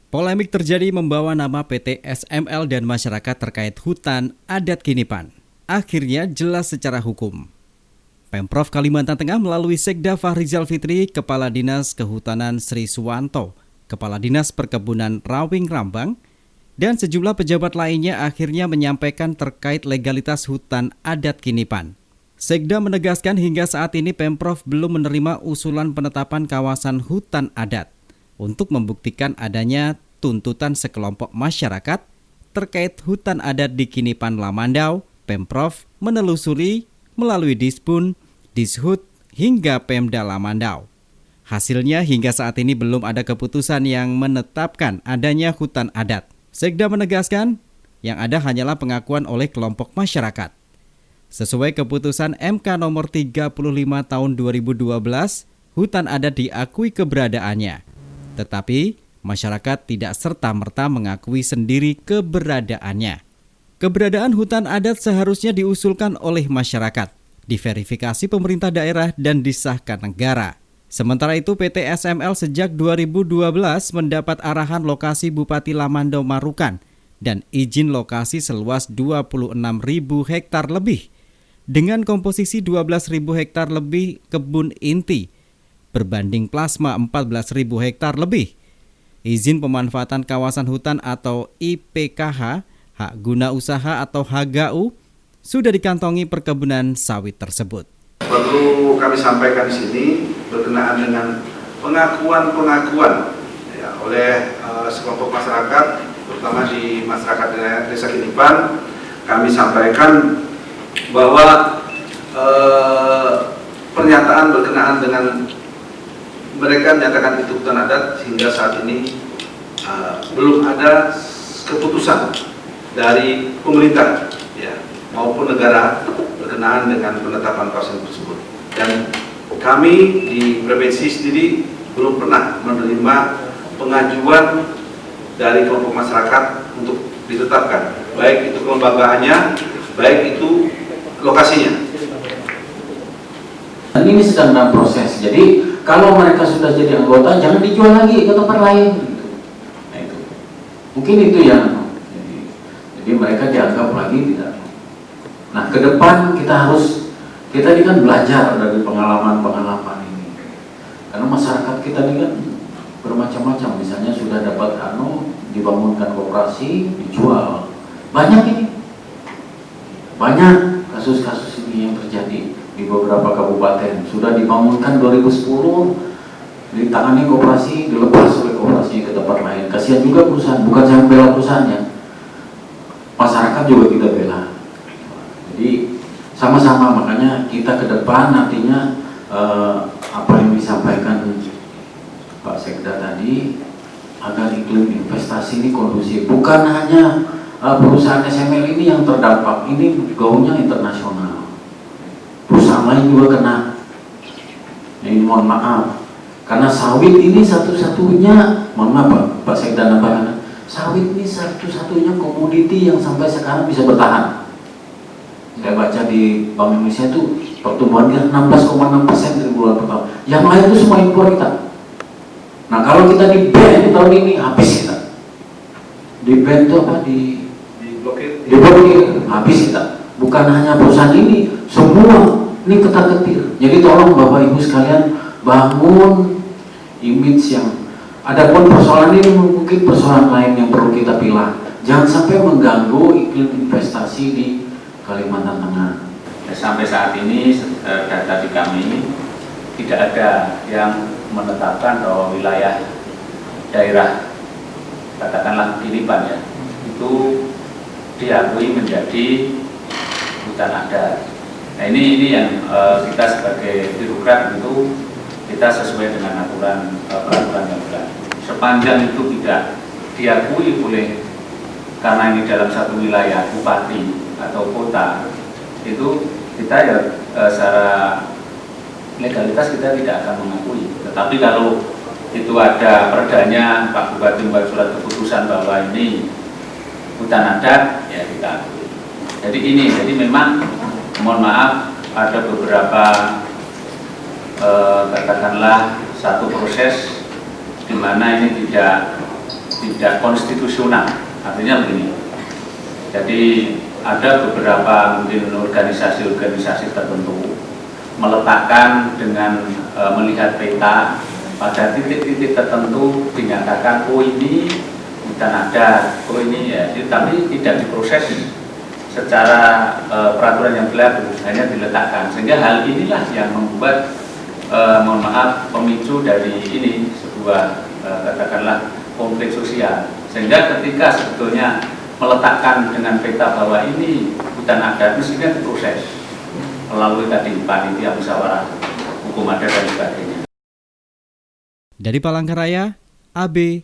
Polemik terjadi membawa nama PT SML dan masyarakat terkait hutan adat Kinipan. Akhirnya jelas secara hukum. Pemprov Kalimantan Tengah melalui Sekda Fahrizal Fitri, Kepala Dinas Kehutanan Sri Suwanto, Kepala Dinas Perkebunan Rawing Rambang, dan sejumlah pejabat lainnya akhirnya menyampaikan terkait legalitas hutan adat Kinipan. Sekda menegaskan hingga saat ini Pemprov belum menerima usulan penetapan kawasan hutan adat. Untuk membuktikan adanya tuntutan sekelompok masyarakat terkait hutan adat di Kinipan Lamandau, Pemprov menelusuri melalui Dispun, Dishub hingga Pemda Lamandau. Hasilnya hingga saat ini belum ada keputusan yang menetapkan adanya hutan adat. Sekda menegaskan yang ada hanyalah pengakuan oleh kelompok masyarakat. Sesuai keputusan MK nomor 35 tahun 2012, hutan adat diakui keberadaannya. Tetapi masyarakat tidak serta-merta mengakui sendiri keberadaannya. Keberadaan hutan adat seharusnya diusulkan oleh masyarakat, diverifikasi pemerintah daerah dan disahkan negara. Sementara itu PT SML sejak 2012 mendapat arahan lokasi Bupati Lamandau Marukan dan izin lokasi seluas 26.000 hektar lebih dengan komposisi 12.000 hektar lebih kebun inti berbanding plasma 14.000 hektar lebih. Izin pemanfaatan kawasan hutan atau IPKH, hak guna usaha atau HGU, sudah dikantongi perkebunan sawit tersebut. Perlu kami sampaikan di sini berkenaan dengan pengakuan ya, oleh sekelompok masyarakat, terutama di masyarakat Desa Kinipan. Kami sampaikan bahwa pernyataan berkenaan dengan mereka menyatakan itu hutan adat hingga saat ini belum ada keputusan dari pemerintah ya, maupun negara berkenaan dengan penetapan kawasan tersebut. Dan kami di provinsi sendiri belum pernah menerima pengajuan dari kelompok masyarakat untuk ditetapkan, baik itu kelembagaannya, baik itu lokasinya. Ini sedang dalam proses. Jadi kalau mereka sudah jadi anggota, jangan dijual lagi ke tempat lain. Nah, itu. Mungkin itu yang jadi mereka dianggap lagi tidak. Nah, ke depan kita ini kan belajar dari pengalaman ini. Karena masyarakat kita ini kan bermacam-macam. Misalnya sudah dapat dibangunkan koperasi, dijual. Banyak ini. Banyak kasus-kasus ini yang terjadi di beberapa kabupaten. Sudah dibangunkan 2010, ditangani koperasi, dilepas oleh koperasi ke tempat lain. Kasihan juga perusahaan, bukan saya bela perusahaannya, masyarakat juga kita bela. Jadi sama-sama, makanya kita ke depan nantinya apa yang disampaikan Pak Sekda tadi, agar iklim investasi ini kondusif. Bukan hanya perusahaan SML ini yang terdampak, ini gaungnya internasional. Perusahaan lain juga kena. Ini mohon maaf, karena sawit ini satu-satunya, mohon maaf Pak Sekda nambahkan, sawit ini satu-satunya komoditi yang sampai sekarang bisa bertahan. Saya baca di Bank Indonesia itu pertumbuhannya 16,6% dari bulan pertama. Yang lain itu semua impor kita. Nah kalau kita di ban tahun ini habis kita. Di ban itu apa? Di blokir, habis kita. Bukan hanya perusahaan ini, semua ini ketar-ketir. Jadi tolong Bapak Ibu sekalian bangun image yang, adapun persoalan ini mungkin persoalan lain yang perlu kita pilah. Jangan sampai mengganggu iklim investasi di Kalimantan Tengah. Sampai saat ini data di kami tidak ada yang menetapkan bahwa wilayah daerah katakanlah Kinipan ya itu diakui menjadi hutan adat. Nah ini yang kita sebagai birokrat itu kita sesuai dengan aturan peraturan yang berlaku. Sepanjang itu tidak diakui oleh, karena ini dalam satu wilayah bupati atau kota, itu kita ya secara legalitas kita tidak akan mengakui. Tetapi kalau itu ada perdanya Pak Bupati membuat surat keputusan bahwa ini hutan adat, ya kita akui. Jadi memang mohon maaf ada beberapa katakanlah satu proses di mana ini tidak tidak konstitusional. Artinya begini, jadi ada beberapa mungkin organisasi-organisasi tertentu meletakkan dengan melihat peta pada titik-titik tertentu dinyatakan oh ini hutan adat, oh ini ya, tapi tidak diproses secara peraturan yang berlaku, hanya diletakkan. Sehingga hal inilah yang membuat mohon maaf pemicu dari ini sebuah katakanlah konflik sosial. Sehingga ketika sebetulnya meletakkan dengan peta bahwa ini hutan adat mestinya diproses melalui tadi panitia musyawarah hukum adat dan sebagainya. Dari Palangkaraya, AB